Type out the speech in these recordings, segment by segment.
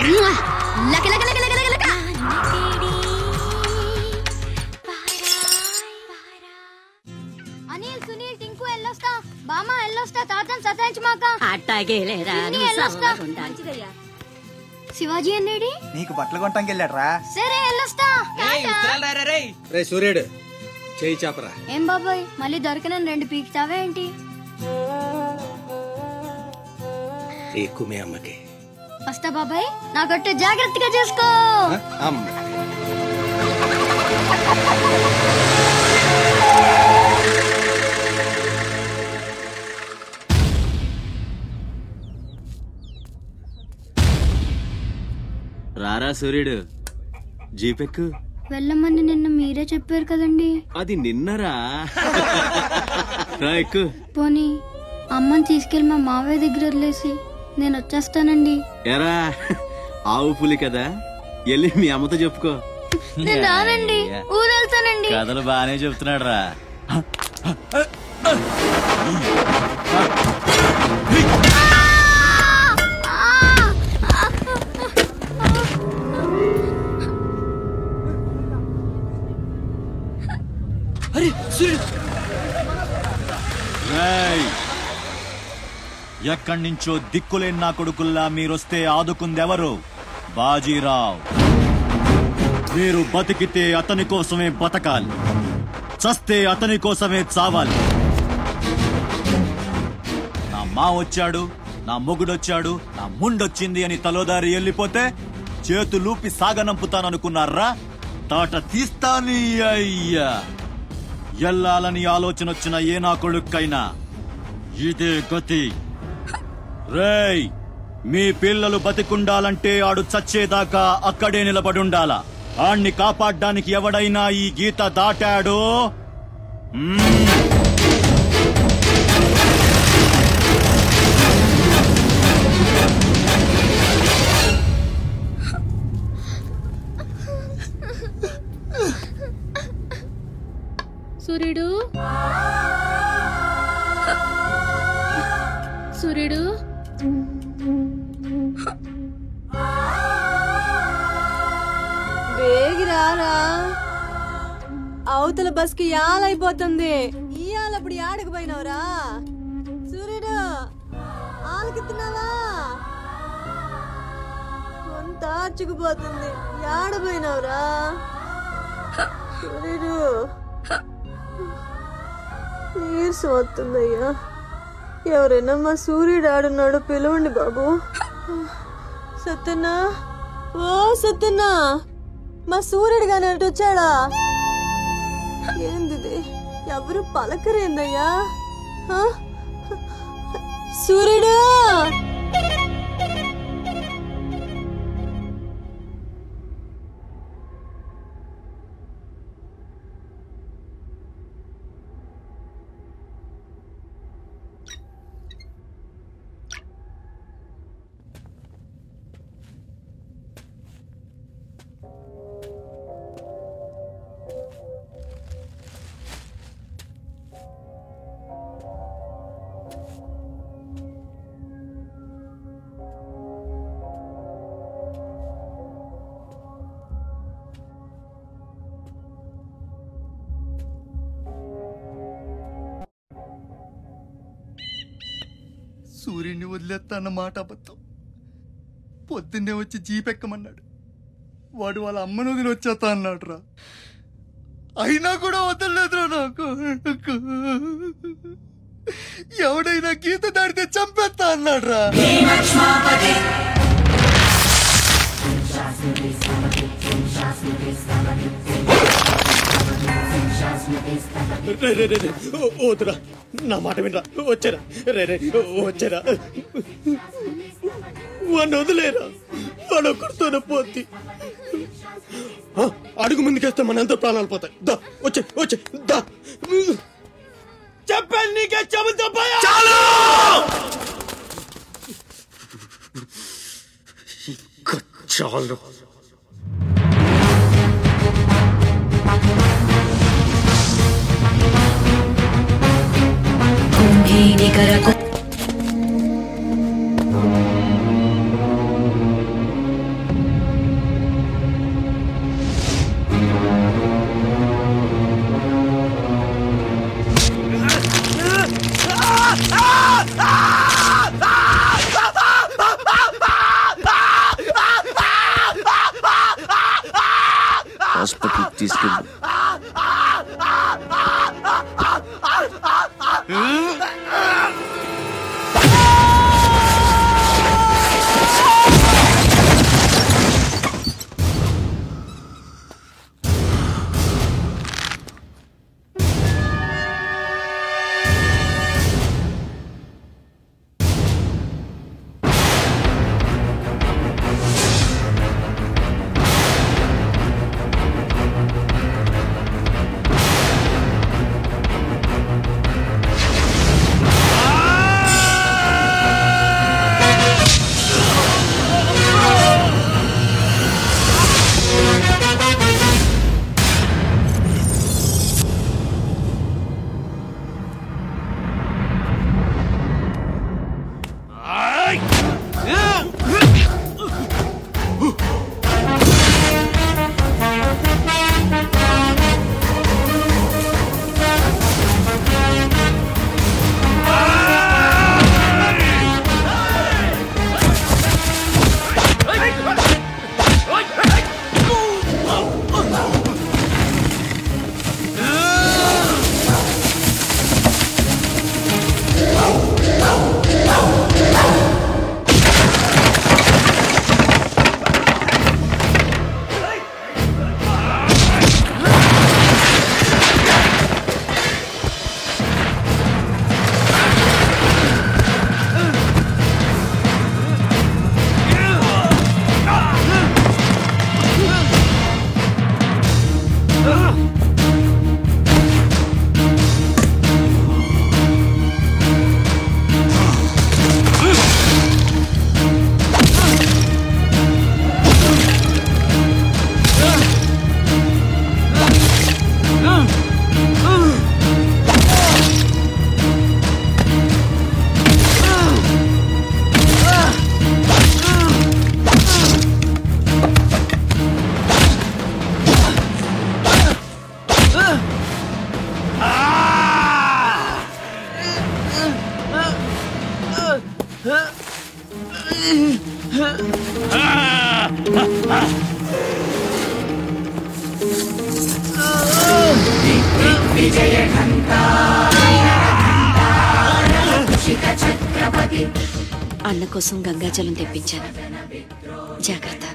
అనిల్ సునీల్ టింకు ఎల్లొస్తా బామ్మ ఎల్లొస్తా తాతన్ సతాయించమాక అట్టాగేలేరా శివాజీ అన్నేడి నీకు బట్టలు కొంటానికి వెళ్ళాడ్రా. సరే ఎల్లొస్తా. రే సూర్యుడు చేయి చాపరా. ఏం బాబాయ్ మళ్ళీ దొరికిన 2 పీకుతావే ఏంటి? ఎక్కుమే అమ్మకి. వస్తా బాబాయ్ నా గొట్టె జాగ్రత్తగా చేసుకో. అమ్మ రారా సూర్యుడు జీపెక్కు. వెళ్ళమని నిన్న మీరే చెప్పారు కదండి. అది నిన్నరా. ఎక్కు. పోనీ అమ్మని తీసుకెళ్లి మా మావయ్య దగ్గర వదిలేసి నేను వచ్చేస్తానండి. ఎరా ఆవు పులి కదా, వెళ్ళి మీ అమ్మతో చెప్పుకో. నేను రానండి, ఊరెళ్తానండి. కథలు బానే చెప్తున్నాడు రా. ఎక్కడి నుంచో దిక్కులేని నా కొడుకుల్లా మీరొస్తే ఆదుకుందెవరు? బాజీరావ్. మీరు బతికితే అతని కోసమే బతకాలి, చస్తే అతని కోసమే చావాలి. నా మా వచ్చాడు, నా మొగుడొచ్చాడు, నా ముండొచ్చింది అని తలోదారి వెళ్ళిపోతే చేతులూపి సాగనంపుతాననుకున్నారా? తాట తీస్తాని అయ్యా. ఎల్లాలని ఆలోచన వచ్చిన ఏ నా కొడుక్కైనా ఇదే గతి. రేయ్, మీ పిల్లలు బతికుండాలంటే ఆడు చచ్చేదాకా అక్కడే నిలబడుండాలా. ఆణ్ణి కాపాడ్డానికి ఎవడైనా ఈ గీత దాటాడో సూర్యుడు సూర్యుడు వేగిరారా, అవతల బస్ కి యాలైపోతుంది. ఇయాలప్పుడు యాడకు పోయినవరా? సూర్యుడు ఆలకిస్తున్నావా? కొంత ఆర్చుకుపోతుంది. యాడ పోయినవరా సూర్యుడు? నీరసం వస్తుందయ్యా. ఎవరైనా మా సూర్యుడు ఆడున్నాడు పిలవండి బాబు. సత్యన్నా, ఓ సత్యన్నా, మా సూర్యుడు గాని అటు వచ్చాడా? ఏంది ఎవరు పలకరేందయ్యా? సూర్యుడు సూర్యుడిని వదిలేస్తా అన్న మాట అబద్ధం. పొద్దున్నే వచ్చి జీపెక్కమన్నాడు. వాడు వాళ్ళ అమ్మను వదిలి వచ్చేస్తా అన్నాడు రా. అయినా కూడా వదలలేదురా నాకు. ఎవడైనా గీత దాడితే చంపేస్తా అన్నాడు రా. వద్దురా, నా మాట వినరా. వచ్చారా రే రే, వచ్చారా. వాడిని వదిలేరా, వాడు ఒక్కడితోనే పోద్ది. అడుగు ముందుకేస్తే మన ఎంతో ప్రాణాలు పోతాయి. దా వచ్చే వచ్చే దా. చెప్పాను నీకే, చెబుతా చాలు. అన్న కోసం గంగాజలం తెప్పించాను, జాగ్రత్త.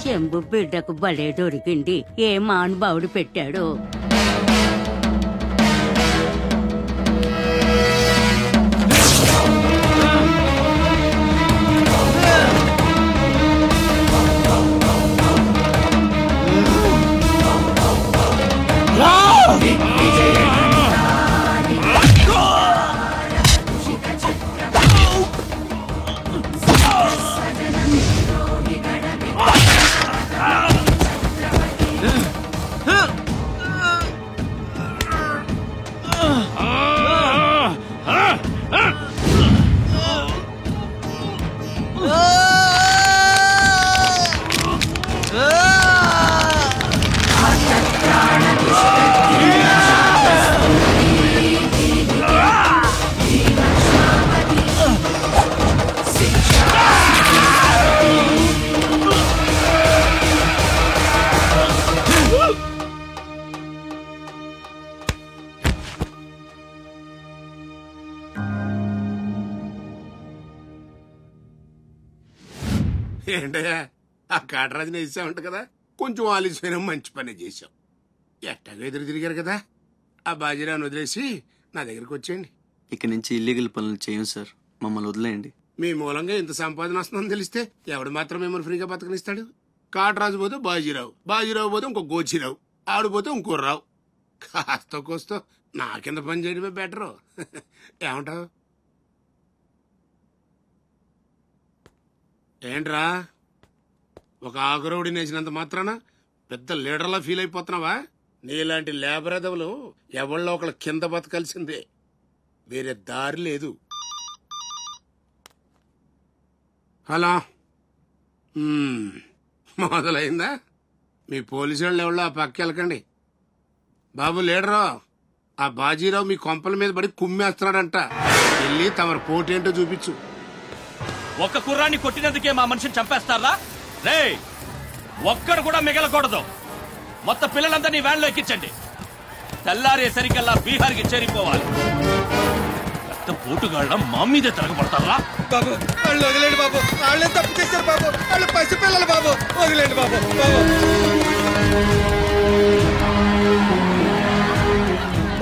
శంభు బిడ్డకు బలే దొరికింది. ఏ మానుభావుడు పెట్టాడు. ఏంటయ్యా ఆ కాటరాజుని వేసామంట కదా, కొంచెం ఆలస్యమైన మంచి పని చేశాం. ఎట్టగా ఎదురు తిరిగారు కదా, ఆ బాజీరావుని వదిలేసి నా దగ్గరికి వచ్చేయండి. ఇక్కడి నుంచి ఇల్లీగల్ పనులు చేయం సార్, మమ్మల్ని వదిలేయండి. మీ మూలంగా ఇంత సంపాదన వస్తుందని తెలిస్తే ఎవడు మాత్రం మిమ్మల్ని ఫ్రీగా బతకనిస్తాడు? కాటరాజు పోతే బాజీరావు, బాజీరావు పోతే ఇంకో గోచిరావు, ఆడిపోతే ఇంకో రావు. కాస్త కోస్తో నా కింద పని చేయడమే బెటరు. ఏమంటావు? ఏంట్రా ఒక ఆకురవుడి నేసినంత మాత్రాన పెద్ద లీడర్లా ఫీల్ అయిపోతున్నావా? నీలాంటి లేబర్ ఎదవలు ఎవళ్ళో ఒకళ్ళ కింద బతకాల్సిందే, వేరే దారి లేదు. హలో, మొదలైందా? మీ పోలీసు వాళ్ళు ఎవరో ఆ పక్క వెళ్ళకండి. బాబు లీడరు, ఆ బాజీరావు మీ కొంపల మీద పడి కుమ్మేస్తున్నాడంట. వెళ్ళి తమరు పోటేంటో చూపించు. ఒక్క కుర్రాన్ని కొట్టినందుకే మా మనిషిని చంపేస్తారా? రే, ఒక్కడు కూడా మిగలకూడదు. మొత్తం పిల్లలందరినీ వ్యాన్లో ఎక్కించండి. తెల్లారేసరికల్లా బీహార్కి చేరిపోవాలి. పెద్ద పోటుగాళ్ళ మా మీదే తిరగబడతారా? బాబు వాళ్ళు వదిలేండి బాబు, వాళ్ళే తప్పు చేశారు బాబు, వాళ్ళు పసిపిల్లలు బాబు, వదిలేండి బాబు.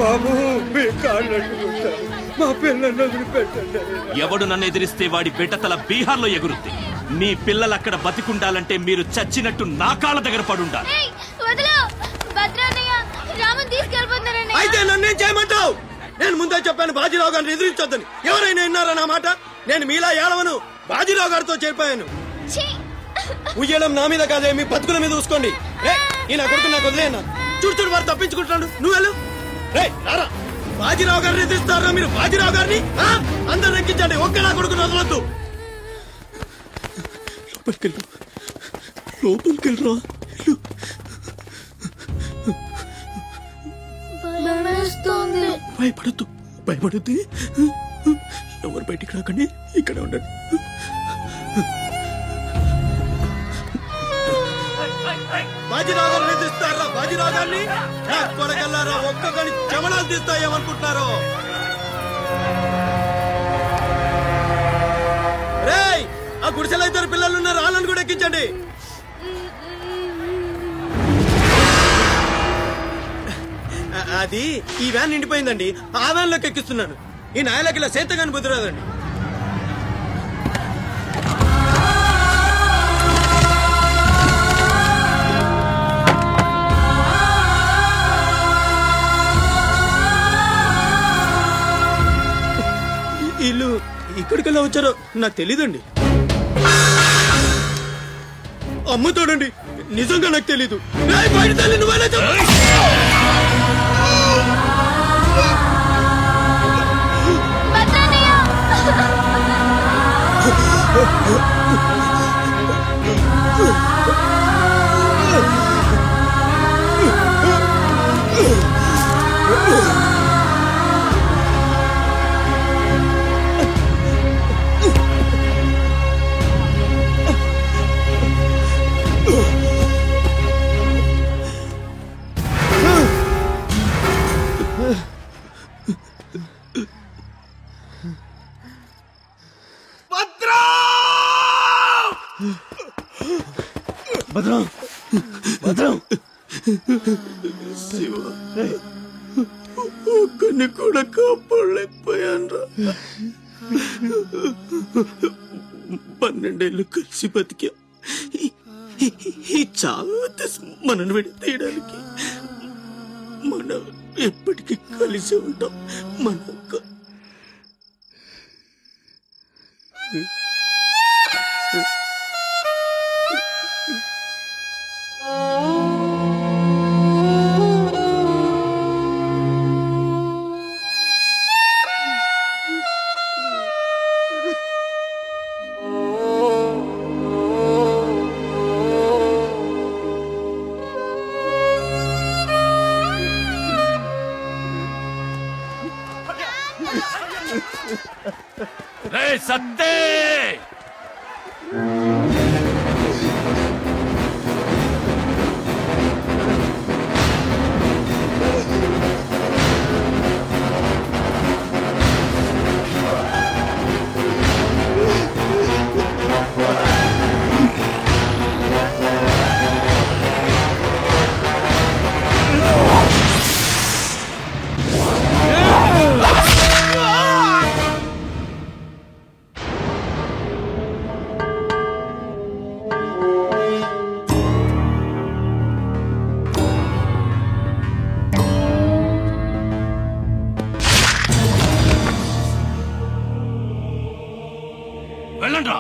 బాబు మీ కాళ్ళు మా పిల్లల్ని వదిలిపెట్టండి. ఎవడు నన్ను ఎదిరిస్తే వాడి బిడ్డతల బీహార్లో ఎగురుద్ది. మీ పిల్లలు అక్కడ బతికుండాలంటే మీరు చచ్చినట్టు నా కాళ్ళ దగ్గర పడుండాలి. అయితే నన్నేం చేయమంటావు? నేను ముందే చెప్పాను బాజీరావు గారిని ఎదిరించొద్దని. ఎవరైనా విన్నారా నా మాట? నేను మీలా ఏడవను, బాజీరావు గారితో చేరిపోయాను. ఉయ్యడం నా మీద కాదే, మీ బతుకుల మీద చూసుకోండి. ఈ నా కొడుకు నాకు వదిలేనా? చూడు వారు తప్పించుకుంటున్నాడు, నువ్వు వెళ్ళు. బాజీరావు గారిని ఎదిరిస్తారా మీరు? బాజీరావు గారిని అందరు ఎక్కించండి, ఒక్క నా కొడుకుని వదలొద్దు. లోపలికెళ్ళరా. భయపడద్దు, భయపడద్దు. ఎవరు బయటికి రాకండి, ఇక్కడ ఉండండి. బాజీరావు గారిని ఎదిరిస్తారా? బాజీరావు గారిని కొడగల్లారా, ఒక్కొక్కని చెమడాలు తీస్తాయేమనుకుంటున్నారు? రేయ్, ఆ గుడిసెలో ఇద్దరు పిల్లలు ఉన్నారు, వాళ్ళని కూడా ఎక్కించండి. అది ఈ వ్యాన్ నిండిపోయిందండి, ఆ వ్యాన్ లోకి ఎక్కిస్తున్నాను. ఈ నాయలకి ఇలా సేతగాని బుద్ధిరాదండి. వీళ్ళు ఇక్కడికెళ్ళా వచ్చారో నాకు తెలీదండి. అమ్ముతాడండి, నిజంగా నాకు తెలీదు. బయట తల్లి నువ్వైనా భద్రం భద్రం శివ ఒక్కని కూడా కాపాడలేకపోయాను. 12 ఏళ్ళు కలిసి బతికా. ఈ చావు మనను విడతీయడానికి మనం ఎప్పటికీ కలిసి ఉంటాం. మన సత్తే వెళ్ళండ్రా.